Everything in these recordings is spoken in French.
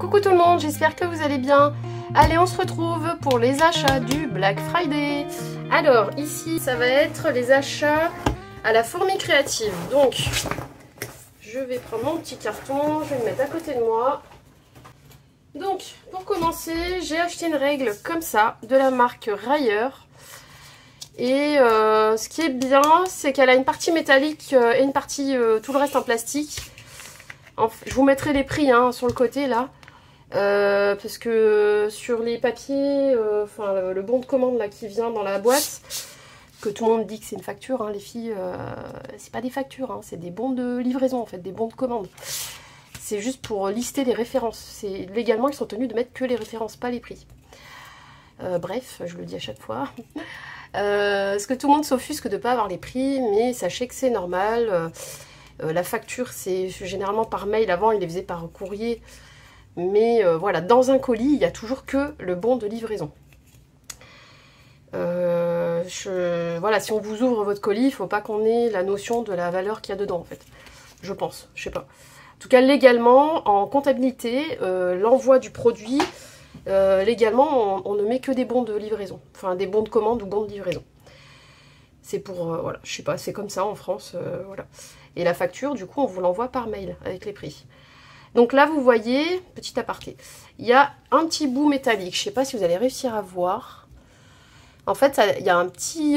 Coucou tout le monde, j'espère que vous allez bien. Allez, on se retrouve pour les achats du Black Friday. Alors, ici, ça va être les achats à la fourmi créative. Donc, je vais prendre mon petit carton, je vais le mettre à côté de moi. Donc, pour commencer, j'ai acheté une règle comme ça, de la marque Rayer. Et ce qui est bien, c'est qu'elle a une partie métallique et une partie, tout le reste en plastique. Je vous mettrai les prix sur le côté là. Parce que sur les papiers, le bon de commande là qui vient dans la boîte, que tout le monde dit que c'est une facture, les filles, c'est pas des factures, c'est des bons de livraison en fait, des bons de commande. C'est juste pour lister les références. Légalement, ils sont tenus de mettre que les références, pas les prix. Bref, je le dis à chaque fois. Parce que tout le monde s'offusque de ne pas avoir les prix, mais sachez que c'est normal. La facture, c'est généralement par mail. Avant, ils les faisaient par courrier. Mais voilà, dans un colis, il n'y a toujours que le bon de livraison. Voilà, si on vous ouvre votre colis, il ne faut pas qu'on ait la notion de la valeur qu'il y a dedans, en fait. Je pense, je sais pas. En tout cas, légalement, en comptabilité, l'envoi du produit, légalement, on ne met que des bons de livraison. Enfin, des bons de commande ou bons de livraison. C'est pour, voilà, je sais pas, c'est comme ça en France, voilà. Et la facture, du coup, on vous l'envoie par mail avec les prix. Donc là, vous voyez, petit aparté, il y a un petit bout métallique. Je sais pas si vous allez réussir à voir. En fait, il y a un petit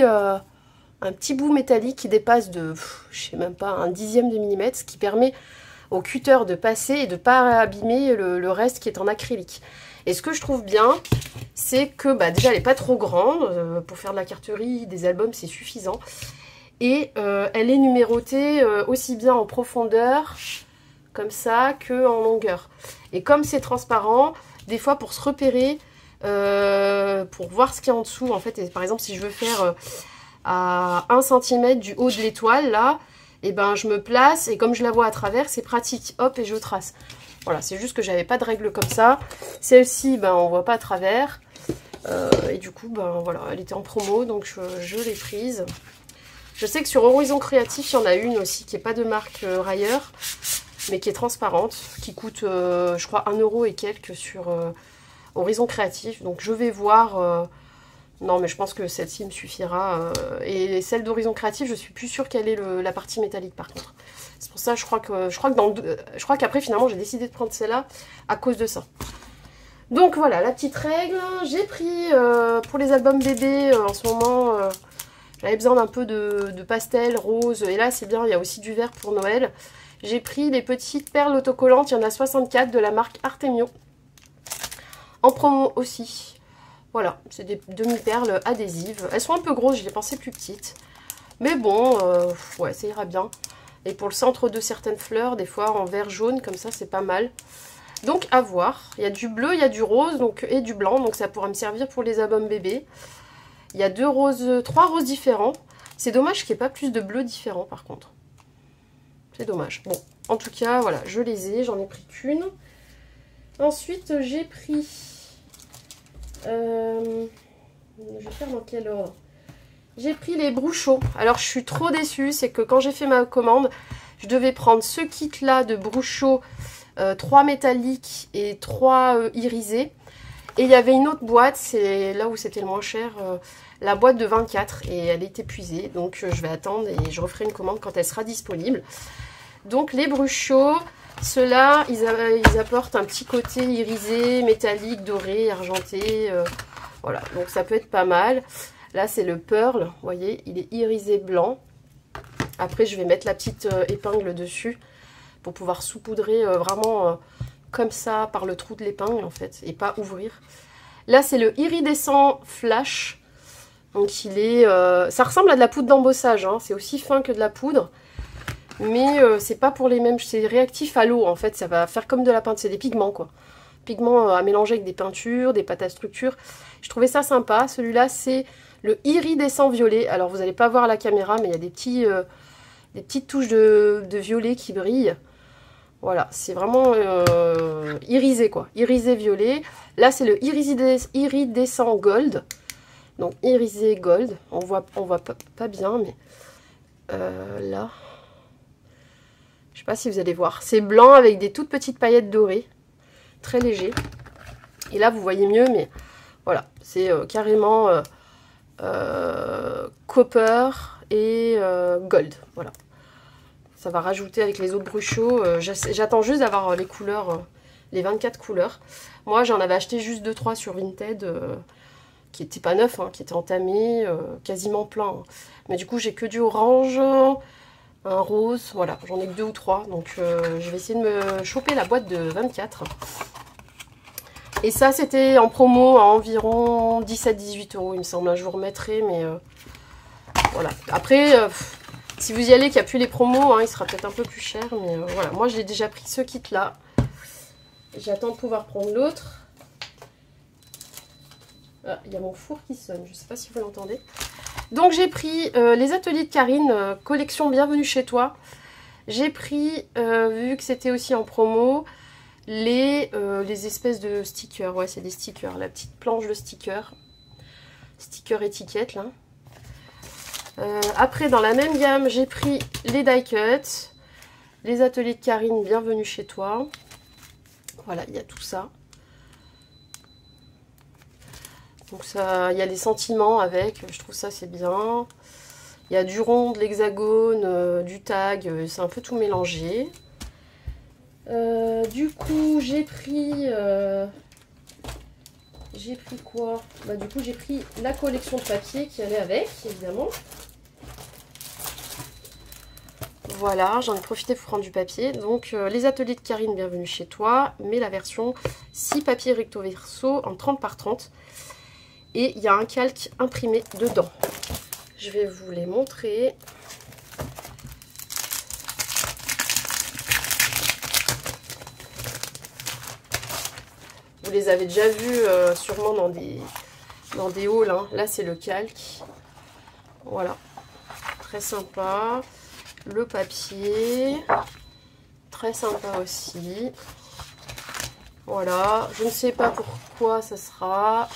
bout métallique qui dépasse de, je sais même pas, un dixième de millimètre, ce qui permet au cutter de passer et de ne pas abîmer le reste qui est en acrylique. Et ce que je trouve bien, c'est que déjà, elle n'est pas trop grande. Pour faire de la carterie, des albums, c'est suffisant. Et elle est numérotée aussi bien en profondeur, comme ça, que en longueur. Et comme c'est transparent, des fois pour se repérer, pour voir ce qu'il y a en dessous, en fait, et par exemple, si je veux faire à 1 cm du haut de l'étoile, là, et je me place, et comme je la vois à travers, c'est pratique. Hop, et je trace. Voilà, c'est juste que j'avais pas de règle comme ça. Celle-ci, on voit pas à travers. Et du coup, voilà, elle était en promo, donc je l'ai prise. Je sais que sur Horizon Créatif, il y en a une aussi qui n'est pas de marque Rayer, mais qui est transparente, qui coûte, je crois, 1 € et quelques sur Horizon Créatif. Donc je vais voir. Non, mais je pense que celle-ci me suffira. Et celle d'Horizon Créatif, je suis plus sûre quelle est la partie métallique par contre. C'est pour ça, je crois qu'après, finalement, j'ai décidé de prendre celle-là à cause de ça. Donc voilà, la petite règle. J'ai pris pour les albums bébés en ce moment, j'avais besoin d'un peu de pastel, rose. Et là, c'est bien, il y a aussi du vert pour Noël. J'ai pris les petites perles autocollantes, il y en a 64 de la marque Artemio. En promo aussi. Voilà, c'est des demi-perles adhésives. Elles sont un peu grosses, je les pensais plus petites. Mais bon, ouais, ça ira bien. Et pour le centre de certaines fleurs, des fois en vert jaune, comme ça, c'est pas mal. Donc, à voir. Il y a du bleu, il y a du rose et du blanc. Donc, ça pourra me servir pour les albums bébés. Il y a 3 roses différents. C'est dommage qu'il n'y ait pas plus de bleus différents, par contre. C'est dommage. Bon, en tout cas, voilà, je les ai. J'en ai pris qu'une. Ensuite, j'ai pris... je vais faire dans quel ordre? J'ai pris les Bruchot. Alors, je suis trop déçue. C'est que quand j'ai fait ma commande, je devais prendre ce kit-là de Bruchot, 3 métalliques et 3 irisés. Et il y avait une autre boîte, c'est là où c'était le moins cher, la boîte de 24. Et elle est épuisée. Donc, je vais attendre et je referai une commande quand elle sera disponible. Donc, les Bruchot, ceux-là, ils apportent un petit côté irisé, métallique, doré, argenté. Voilà, donc ça peut être pas mal. Là, c'est le Pearl, vous voyez, il est irisé blanc. Après, je vais mettre la petite épingle dessus pour pouvoir saupoudrer vraiment comme ça par le trou de l'épingle, en fait, et pas ouvrir. Là, c'est le Iridescent Flash. Donc, il est... ça ressemble à de la poudre d'embossage, c'est aussi fin que de la poudre. Mais c'est pas pour les mêmes... C'est réactif à l'eau, en fait, ça va faire comme de la peinture. C'est des pigments, quoi. Pigments à mélanger avec des peintures, des pâtes à structure. Je trouvais ça sympa. Celui-là, c'est... le iridescent violet. Alors, vous n'allez pas voir à la caméra, mais il y a des petites touches de violet qui brillent. Voilà, c'est vraiment irisé, quoi. Irisé violet. Là, c'est le iridescent gold. Donc, irisé gold. On voit pas bien, mais là... Je sais pas si vous allez voir. C'est blanc avec des toutes petites paillettes dorées. très léger. Et là, vous voyez mieux, mais voilà, c'est carrément copper et gold. Voilà. Ça va rajouter avec les autres bruchos. J'attends juste d'avoir les couleurs, les 24 couleurs. Moi, j'en avais acheté juste 2-3 sur Vinted, qui n'étaient pas neufs, hein, qui étaient entamés, quasiment plein. Hein. Mais du coup, j'ai que du orange, un rose, voilà. J'en ai que 2 ou 3, donc je vais essayer de me choper la boîte de 24. Et ça, c'était en promo à environ 17-18 €, il me semble. Je vous remettrai, mais voilà. Après, si vous y allez, qu'il n'y a plus les promos, hein, il sera peut-être un peu plus cher. Mais voilà, moi, j'ai déjà pris ce kit-là. J'attends de pouvoir prendre l'autre. Ah, il y a mon four qui sonne, je ne sais pas si vous l'entendez. Donc, j'ai pris les ateliers de Karine, collection Bienvenue chez toi. J'ai pris, vu que c'était aussi en promo, les espèces de stickers. Ouais, c'est des stickers, la petite planche de stickers. Sticker étiquette, là. Après, dans la même gamme, j'ai pris les die cuts, les ateliers de Karine, Bienvenue chez toi. Voilà, il y a tout ça. Donc ça, il y a les sentiments avec, je trouve ça c'est bien. Il y a du rond, de l'hexagone, du tag, c'est un peu tout mélangé. Du coup, j'ai pris quoi? Bah, du coup, j'ai pris la collection de papier qui allait avec, évidemment. Voilà, j'en ai profité pour prendre du papier. Donc, les ateliers de Karine, Bienvenue chez toi, mais la version 6 papiers recto verso en 30 par 30. Et il y a un calque imprimé dedans. Je vais vous les montrer. Vous les avez déjà vus sûrement dans des hauls. Hein. Là, c'est le calque. Voilà. Très sympa. Le papier. Très sympa aussi. Voilà. Je ne sais pas pourquoi ça sera.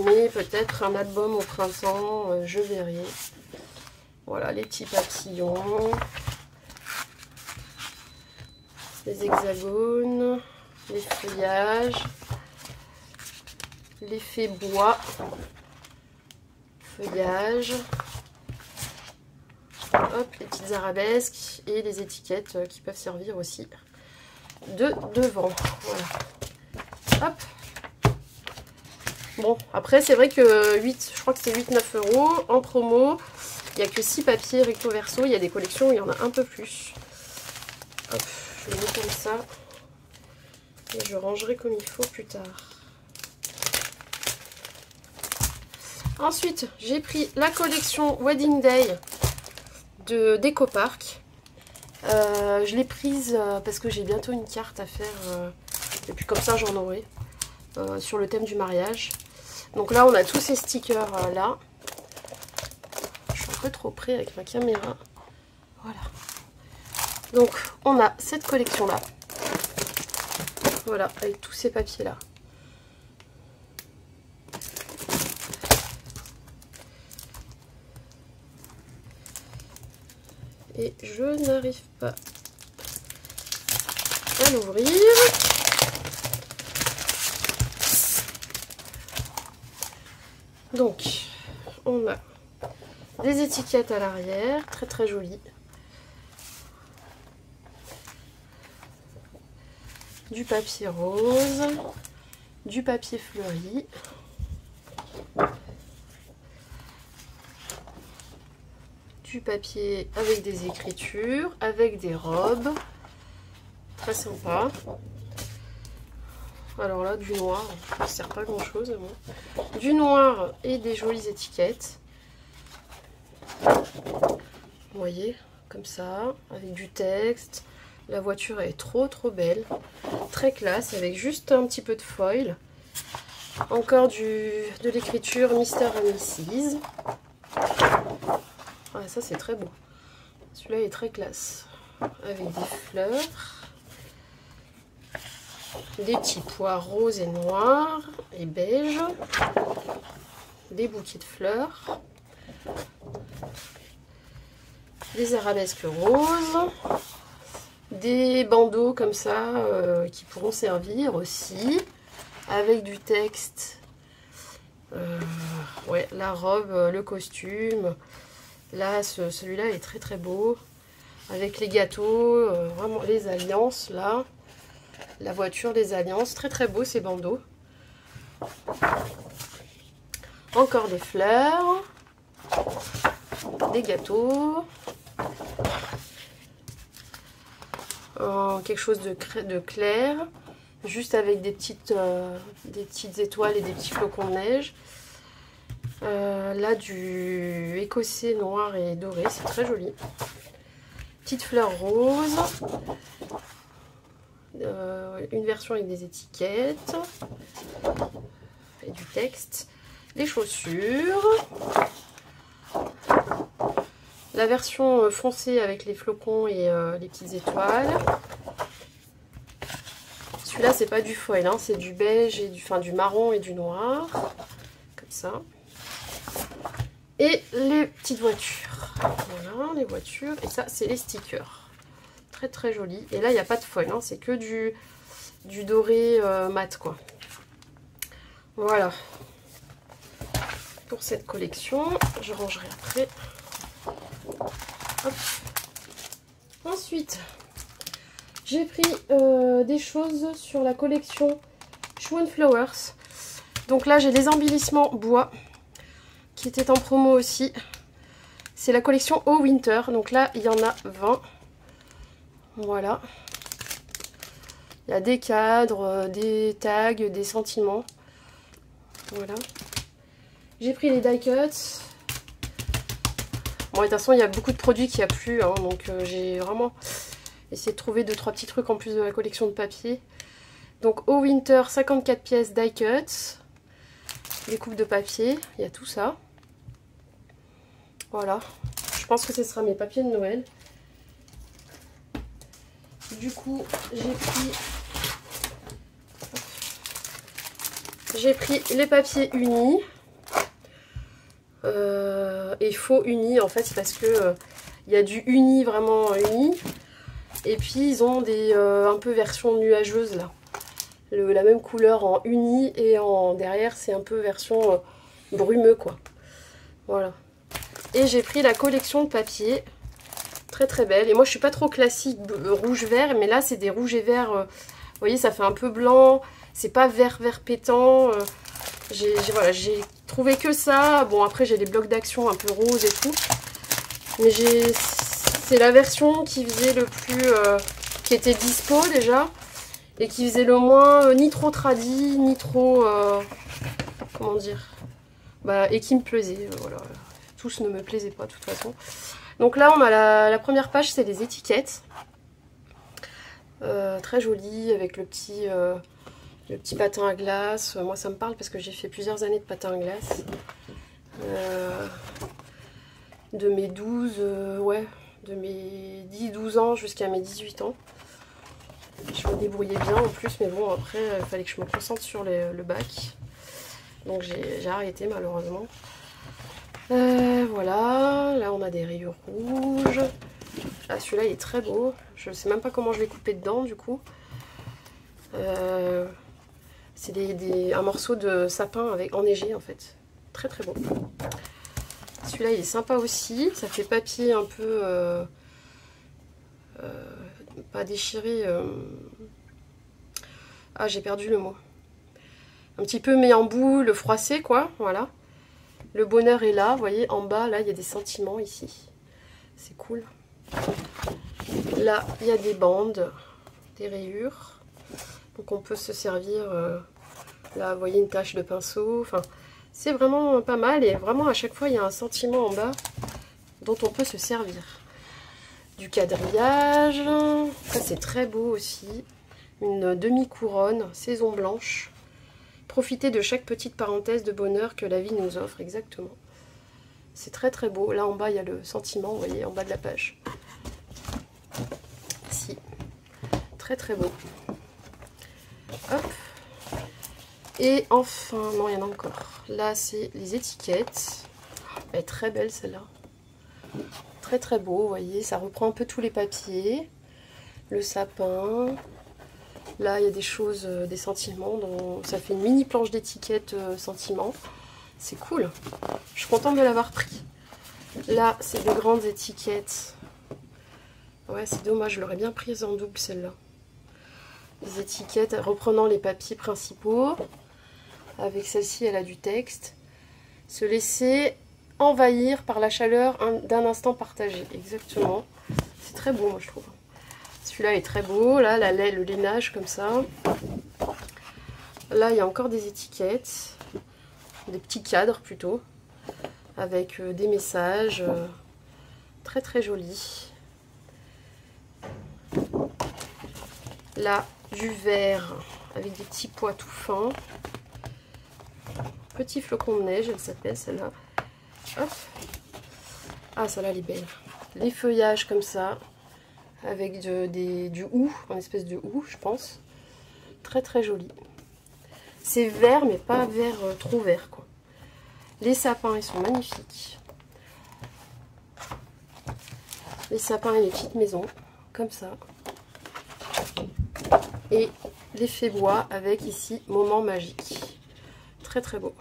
Mais peut-être un album au printemps. Je verrai. Voilà, les petits papillons. Les hexagones. Les feuillages, l'effet bois, feuillage, hop, les petites arabesques et les étiquettes qui peuvent servir aussi de devant. Voilà. Hop. Bon, après c'est vrai que je crois que c'était 8-9 € en promo. Il n'y a que 6 papiers recto verso. Il y a des collections où il y en a un peu plus. Hop, je vais mettre comme ça. Et je rangerai comme il faut plus tard. Ensuite, j'ai pris la collection Wedding Day de Décopark. Je l'ai prise parce que j'ai bientôt une carte à faire. Et puis comme ça, j'en aurai. Sur le thème du mariage. Donc là, on a tous ces stickers là. Je suis un peu trop près avec ma caméra. Voilà. Donc, on a cette collection là. Voilà, avec tous ces papiers-là. Et je n'arrive pas à l'ouvrir. Donc, on a des étiquettes à l'arrière, très très jolies. Du papier rose, du papier fleuri, du papier avec des écritures, avec des robes, très sympa. Alors là, du noir, ça ne sert pas grand chose. Bon. Du noir et des jolies étiquettes. Vous voyez, comme ça, avec du texte. La voiture est trop trop belle, très classe, avec juste un petit peu de foil. Encore de l'écriture Mr. and Mrs. Ah, ça c'est très beau. Celui-là est très classe. Avec des fleurs. Des petits pois roses et noirs et beige. Des bouquets de fleurs. Des arabesques roses. Des bandeaux comme ça qui pourront servir aussi. Avec du texte. Ouais, la robe, le costume. Là, celui-là est très très beau. Avec les gâteaux, vraiment les alliances là. La voiture, les alliances. Très très beau ces bandeaux. Encore des fleurs. Des gâteaux. Quelque chose de clair. Juste avec des petites étoiles et des petits flocons de neige. Là, du écossais noir et doré. C'est très joli. Petite fleur rose. Une version avec des étiquettes. Et du texte. Les chaussures. La version foncée avec les flocons et les petites étoiles. Celui-là, c'est pas du foil, hein, c'est du beige et du marron et du noir. Comme ça. Et les petites voitures. Voilà, les voitures. Et ça, c'est les stickers. Très très joli. Et là, il n'y a pas de foil, hein, c'est que du doré mat, quoi. Voilà. Pour cette collection, je rangerai après. Hop. Ensuite, j'ai pris des choses sur la collection Shoe & Flowers. Donc là, j'ai des embellissements bois qui étaient en promo aussi. C'est la collection Au Winter. Donc là, il y en a 20. Voilà. Il y a des cadres, des tags, des sentiments. Voilà. J'ai pris les die cuts. Bon, de toute façon, il y a beaucoup de produits qu'il n'y a plus. Hein, donc j'ai vraiment essayé de trouver 2-3 petits trucs en plus de la collection de papier. Donc Au Winter, 54 pièces die cuts. Des coupes de papier. Il y a tout ça. Voilà. Je pense que ce sera mes papiers de Noël. Du coup, j'ai pris les papiers unis. Et faux uni, en fait, c'est parce que il y a du uni vraiment uni. Et puis ils ont des un peu version nuageuse là. La même couleur en uni et en derrière c'est un peu version brumeux quoi. Voilà. Et j'ai pris la collection de papier. Très très belle. Et moi je suis pas trop classique rouge-vert, mais là c'est des rouges et verts. Vous voyez, ça fait un peu blanc. C'est pas vert pétant. Voilà, j'ai trouvé que ça. Bon, après j'ai des blocs d'action un peu roses et tout. Mais c'est la version qui faisait le plus... qui était dispo déjà. Et qui faisait le moins ni trop tradi, ni trop... comment dire, bah, et qui me plaisait. Voilà. Tous ne me plaisaient pas de toute façon. Donc là, on a la première page, c'est les étiquettes. Très joli, avec le petit patin à glace. Moi, ça me parle parce que j'ai fait plusieurs années de patin à glace. De mes 12, ouais, de mes 10-12 ans jusqu'à mes 18 ans. Je me débrouillais bien en plus, mais bon, après, il fallait que je me concentre sur le bac. Donc j'ai arrêté malheureusement. Voilà, là on a des rayures rouges. Ah, celui-là il est très beau. Je ne sais même pas comment je vais couper dedans du coup. C'est un morceau de sapin avec enneigé en fait. Très très beau. Celui-là il est sympa aussi. Ça fait papier un peu... pas déchiré. Ah, j'ai perdu le mot. Un petit peu mis en boule, froissé quoi. Voilà. Le bonheur est là. Vous voyez en bas là il y a des sentiments ici. C'est cool. Là il y a des bandes, des rayures. Donc on peut se servir... là vous voyez une tache de pinceau. Enfin c'est vraiment pas mal. Et vraiment à chaque fois il y a un sentiment en bas dont on peut se servir. Du quadrillage. Ça c'est très beau aussi. Une demi-couronne, saison blanche. Profitez de chaque petite parenthèse de bonheur que la vie nous offre, exactement. C'est très très beau. Là en bas il y a le sentiment, vous voyez, en bas de la page. Ici. Très très beau. Hop. Et enfin, non il y en a encore. Là c'est les étiquettes. Elle est très belle celle-là. Très très beau, vous voyez, ça reprend un peu tous les papiers. le sapin. Là, il y a des choses, des sentiments. Ça fait une mini planche d'étiquette sentiments. C'est cool. Je suis contente de l'avoir pris. Là, c'est de grandes étiquettes. Ouais, c'est dommage, je l'aurais bien prise en double celle-là. Des étiquettes reprenant les papiers principaux. Avec celle-ci, elle a du texte. Se laisser envahir par la chaleur d'un instant partagé. Exactement. C'est très beau, moi, je trouve. Celui-là est très beau. Là, le lainage comme ça. Là, il y a encore des étiquettes. Des petits cadres plutôt. Avec des messages. Très très jolis. Là, du vert avec des petits pois tout fins. Petit flocon de neige, elle s'appelle celle-là. Hop. Ah, celle-là, elle est belle. Les feuillages comme ça. Avec du hou, une espèce de hou, je pense. Très très joli. C'est vert, mais pas vert trop vert, quoi. Les sapins, ils sont magnifiques. Les sapins et les petites maisons, comme ça. Et l'effet bois avec ici moment magique. Très très beau.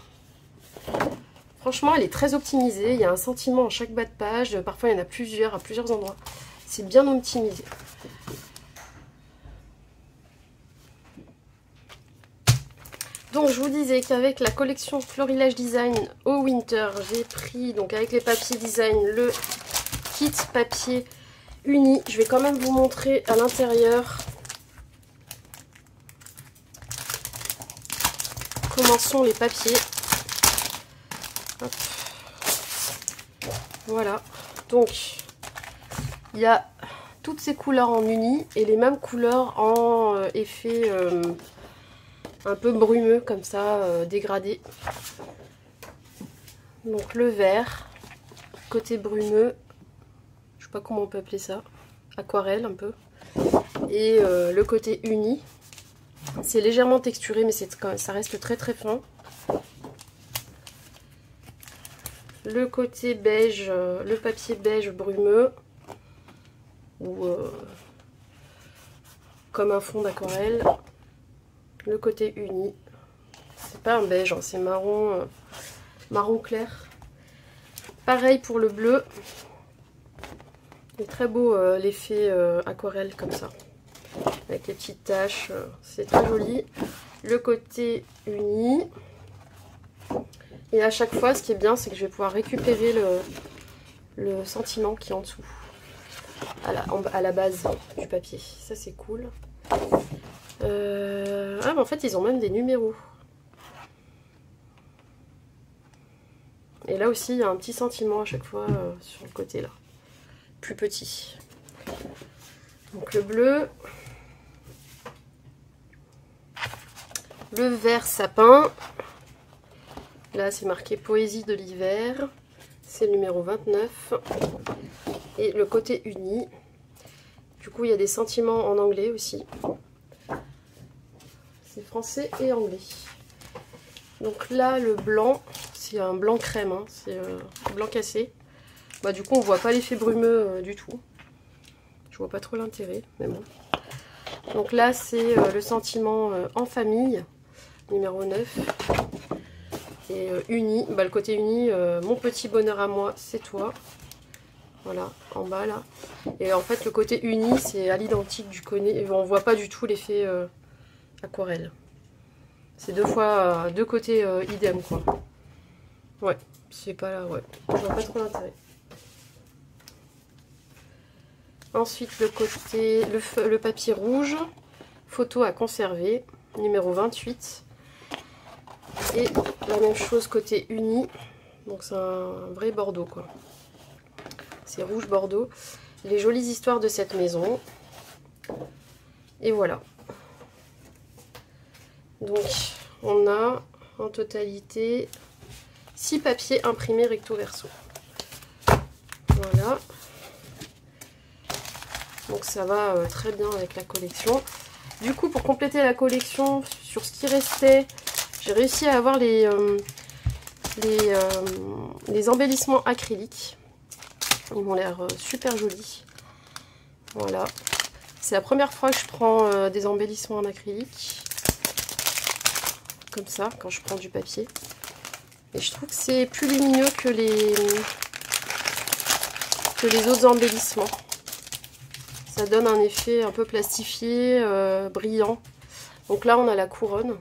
Franchement, elle est très optimisée. Il y a un sentiment en chaque bas de page. Parfois, il y en a plusieurs à plusieurs endroits. C'est bien optimisé. Donc, je vous disais qu'avec la collection Florilège Design au Winter, j'ai pris, donc avec les papiers design, le kit papier uni. Je vais quand même vous montrer à l'intérieur comment sont les papiers. Hop. Voilà. Donc, il y a toutes ces couleurs en uni et les mêmes couleurs en effet un peu brumeux comme ça, dégradé. Donc le vert, côté brumeux, je sais pas comment on peut appeler ça, aquarelle un peu. Et le côté uni, c'est légèrement texturé mais ça reste très très fin. Le côté beige, le papier beige brumeux, ou comme un fond d'aquarelle. Le côté uni, c'est pas un beige, hein, c'est marron, marron clair. Pareil pour le bleu. Il est très beau l'effet aquarelle comme ça, avec les petites taches, c'est très joli. Le côté uni. Et à chaque fois, ce qui est bien, c'est que je vais pouvoir récupérer le sentiment qui est en dessous, à la base du papier. Ça, c'est cool. Ah, mais en fait, ils ont même des numéros. Et là aussi, il y a un petit sentiment à chaque fois sur le côté, là. Plus petit. Donc, le bleu. Le vert sapin. Là, c'est marqué Poésie de l'hiver. C'est le numéro 29. Et le côté uni. Du coup, il y a des sentiments en anglais aussi. C'est français et anglais. Donc là, le blanc, c'est un blanc crème. Hein, c'est blanc cassé. Bah, du coup, on voit pas l'effet brumeux du tout. Je vois pas trop l'intérêt, mais bon. Donc là, c'est le sentiment en famille. Numéro 9. Et uni, bah, le côté uni, mon petit bonheur à moi, c'est toi. Voilà, en bas là. Et en fait, le côté uni, c'est à l'identique du côté. On voit pas du tout l'effet aquarelle. C'est deux côtés idem, quoi. Ouais, c'est pas là, ouais. Je vois pas trop l'intérêt. Ensuite, le côté, le papier rouge, photo à conserver, numéro 28. Et la même chose côté uni, donc c'est un vrai bordeaux, quoi. C'est rouge bordeaux. Les jolies histoires de cette maison. Et voilà. Donc, on a en totalité 6 papiers imprimés recto verso. Voilà. Donc ça va très bien avec la collection. Du coup, pour compléter la collection, sur ce qui restait, j'ai réussi à avoir les embellissements acryliques. Ils m'ont l'air super jolis. Voilà. C'est la première fois que je prends des embellissements en acrylique. Comme ça, quand je prends du papier. Et je trouve que c'est plus lumineux que les autres embellissements. Ça donne un effet un peu plastifié, brillant. Donc là, on a la couronne.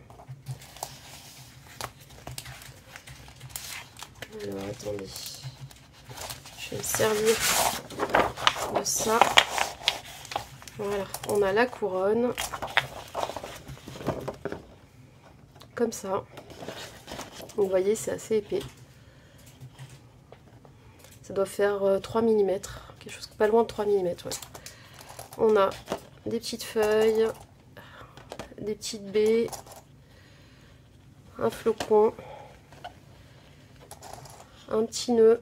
Alors, attendez. Je vais me servir de ça. Voilà, on a la couronne. Comme ça. Vous voyez, c'est assez épais. Ça doit faire 3 mm. Quelque chose pas loin de 3 mm. Ouais. On a des petites feuilles, des petites baies, un flocon, un petit nœud.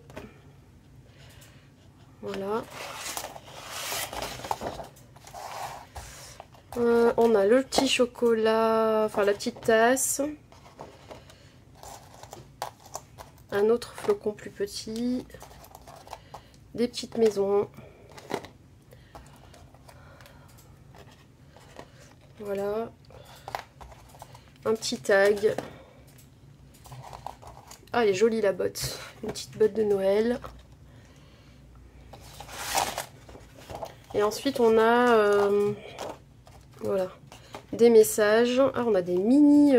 Voilà. On a le petit chocolat, enfin la petite tasse. Un autre flocon plus petit. Des petites maisons. Voilà. Un petit tag. Ah, elle est jolie la botte. Une petite botte de Noël. Et ensuite on a voilà, des messages. Ah, on a des mini...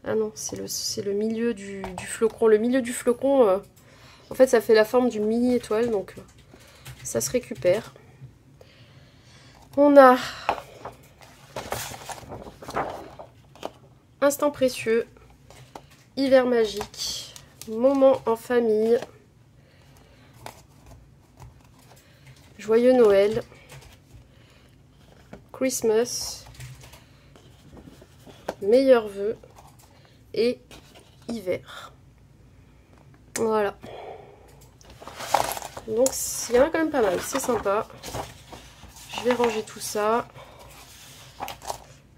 Ah non, c'est le milieu du flocon. Le milieu du flocon, en fait, ça fait la forme d'une mini étoile, donc ça se récupère. On a Instant précieux, Hiver magique, Moment en famille, Joyeux Noël, Christmas, Meilleurs vœux et Hiver. Voilà. Donc il y en a quand même pas mal, c'est sympa. Je vais ranger tout ça.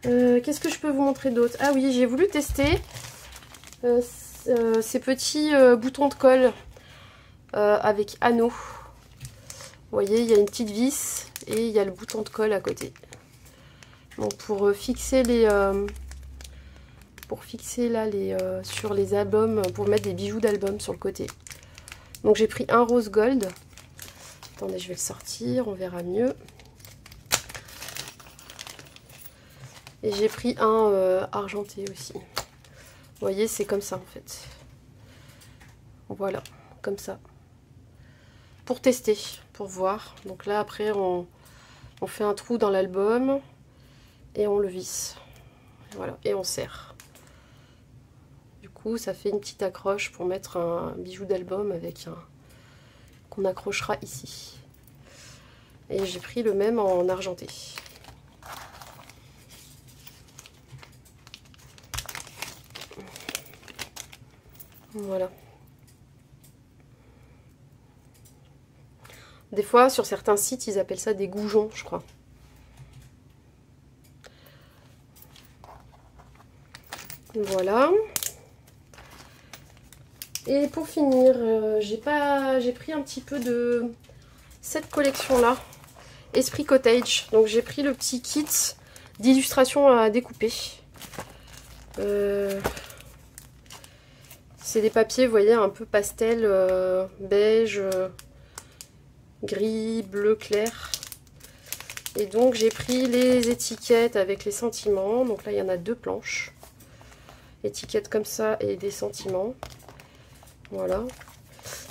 Qu'est-ce que je peux vous montrer d'autre? Ah oui, j'ai voulu tester ces petits boutons de colle avec anneaux. Vous voyez, il y a une petite vis et il y a le bouton de colle à côté. Donc pour fixer les... sur les albums, pour mettre des bijoux d'album sur le côté. Donc j'ai pris un rose gold. Attendez, je vais le sortir, on verra mieux. Et j'ai pris un argenté aussi. Vous voyez, c'est comme ça en fait. Voilà, comme ça. Pour tester, pour voir. Donc là, après, on fait un trou dans l'album et on le visse. Voilà, et on serre. Du coup, ça fait une petite accroche pour mettre un bijou d'album avec un qu'on accrochera ici. Et j'ai pris le même en argenté. Voilà. Des fois, sur certains sites, ils appellent ça des goujons, je crois. Voilà. Et pour finir, j'ai pris un petit peu de cette collection-là, Esprit Cottage. Donc j'ai pris le petit kit d'illustration à découper. C'est des papiers, vous voyez, un peu pastel, beige, gris, bleu clair. Et donc j'ai pris les étiquettes avec les sentiments. Donc là, il y en a 2 planches. Étiquettes comme ça et des sentiments. Voilà.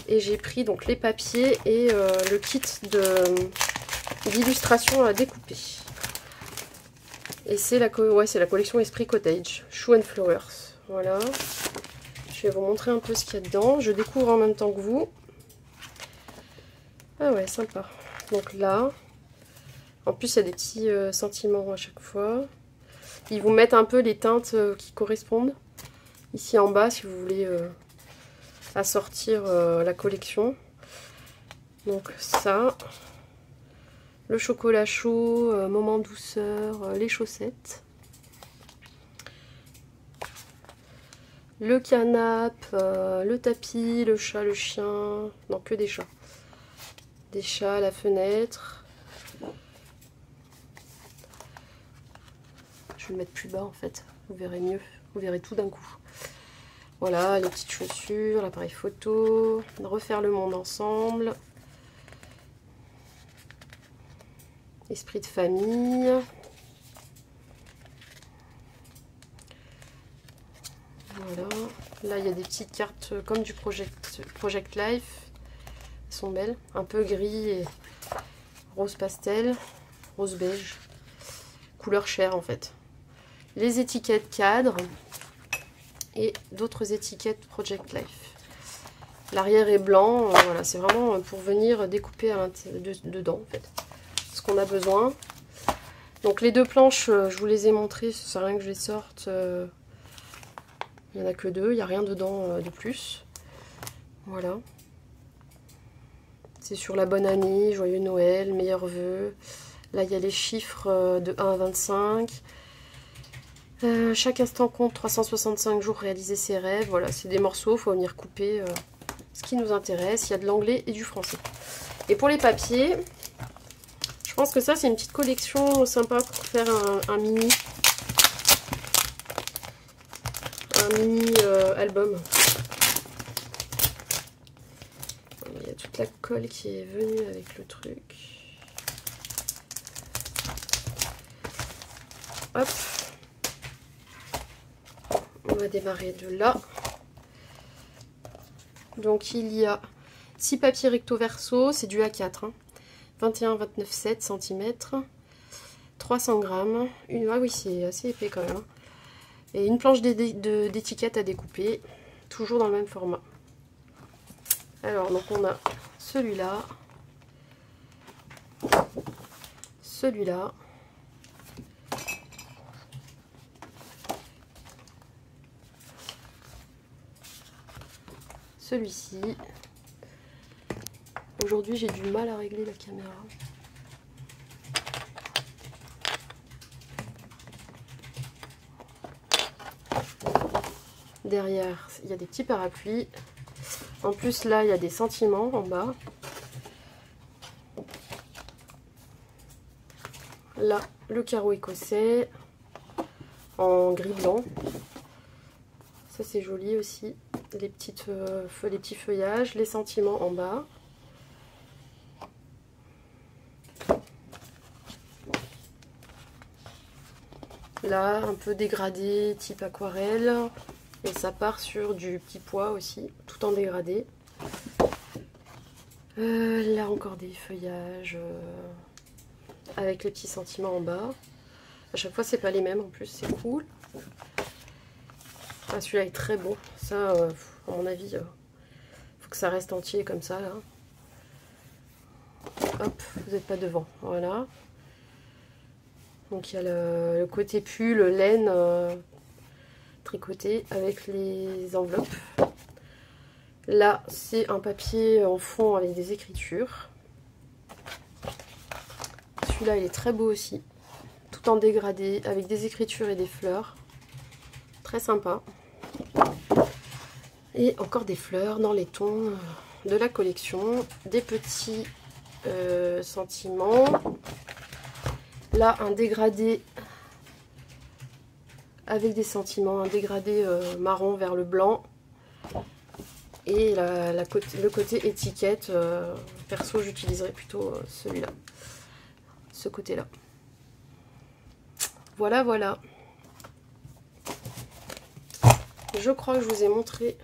Et j'ai pris donc les papiers et le kit d'illustration à découper. Et c'est la collection Esprit Cottage, Shoe and Flowers. Voilà. Je vais vous montrer un peu ce qu'il y a dedans. Je découvre en même temps que vous. Ah ouais, sympa. Donc là, en plus il y a des petits sentiments à chaque fois. Ils vous mettent un peu les teintes qui correspondent. Ici en bas, si vous voulez assortir la collection. Donc ça, le chocolat chaud, moment douceur, les chaussettes. Le canapé, le tapis, le chat, le chien. Non, que des chats. Des chats à la fenêtre. Je vais le mettre plus bas en fait, vous verrez mieux, vous verrez tout d'un coup. Voilà, les petites chaussures, l'appareil photo, refaire le monde ensemble. Esprit de famille. Voilà, là il y a des petites cartes comme du Project Life. Elles sont belles, un peu gris et rose pastel, rose beige, couleur chair en fait. Les étiquettes cadres et d'autres étiquettes Project Life. L'arrière est blanc, voilà, c'est vraiment pour venir découper à dedans en fait, ce qu'on a besoin. Donc les deux planches, je vous les ai montrées, ça sert à rien que je les sorte. Il n'y en a que deux, il n'y a rien dedans de plus. Voilà. C'est sur la bonne année, joyeux Noël, meilleurs vœux. Là, il y a les chiffres de 1 à 25. Chaque instant compte, 365 jours, réaliser ses rêves. Voilà, c'est des morceaux, il faut venir couper ce qui nous intéresse. Il y a de l'anglais et du français. Et pour les papiers, je pense que ça, c'est une petite collection sympa pour faire un mini album. Il y a toute la colle qui est venue avec le truc. Hop. On va démarrer de là. Donc il y a 6 papiers recto verso, c'est du A4. Hein. 21-29,7 cm. 300 grammes. Ah oui, c'est assez épais quand même. Hein. Et une planche d'étiquette à découper, toujours dans le même format. Alors, donc on a celui-là, celui-là, celui-ci. Aujourd'hui, j'ai du mal à régler la caméra. Derrière, il y a des petits parapluies. En plus, là, il y a des sentiments en bas. Là, le carreau écossais en gris-blanc. Ça, c'est joli aussi. Les petits feuillages, les sentiments en bas. Là, un peu dégradé, type aquarelle. Et ça part sur du petit pois aussi, tout en dégradé. Là encore des feuillages avec les petits sentiments en bas. À chaque fois, c'est pas les mêmes en plus, c'est cool. Ah, celui-là est très beau. Ça, à mon avis, faut que ça reste entier comme ça là. Hop, vous n'êtes pas devant. Voilà. Donc il y a le côté pull, laine. Tricoté avec les enveloppes. Là, c'est un papier en fond avec des écritures. Celui-là, il est très beau aussi. Tout en dégradé, avec des écritures et des fleurs. Très sympa. Et encore des fleurs dans les tons de la collection. Des petits sentiments. Là, un dégradé avec des sentiments, un dégradé marron vers le blanc. Et le côté étiquette, perso j'utiliserai plutôt celui-là, ce côté-là. Voilà, voilà. Je crois que je vous ai montré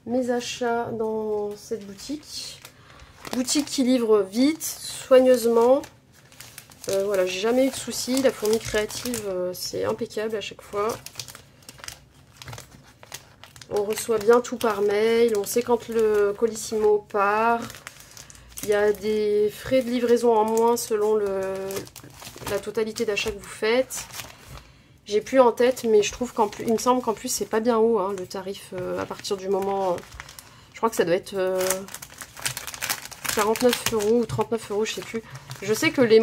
mes achats dans cette boutique. Boutique qui livre vite, soigneusement. Voilà, j'ai jamais eu de soucis. La fourmi créative, c'est impeccable à chaque fois. On reçoit bien tout par mail. On sait quand le Colissimo part. Il y a des frais de livraison en moins selon la totalité d'achat que vous faites. J'ai plus en tête, mais je trouve qu'en plus, il me semble qu'en plus c'est pas bien haut hein, le tarif à partir du moment. Je crois que ça doit être 49 € ou 39 €, je sais plus. Je sais que le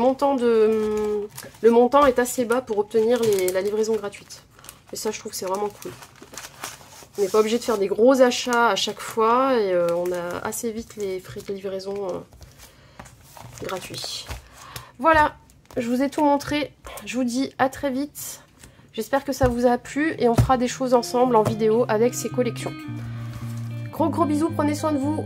montant est assez bas pour obtenir la livraison gratuite. Et ça, je trouve que c'est vraiment cool. On n'est pas obligé de faire des gros achats à chaque fois et on a assez vite les frais de livraison gratuits. Voilà, je vous ai tout montré. Je vous dis à très vite. J'espère que ça vous a plu et on fera des choses ensemble en vidéo avec ces collections. Gros bisous, prenez soin de vous.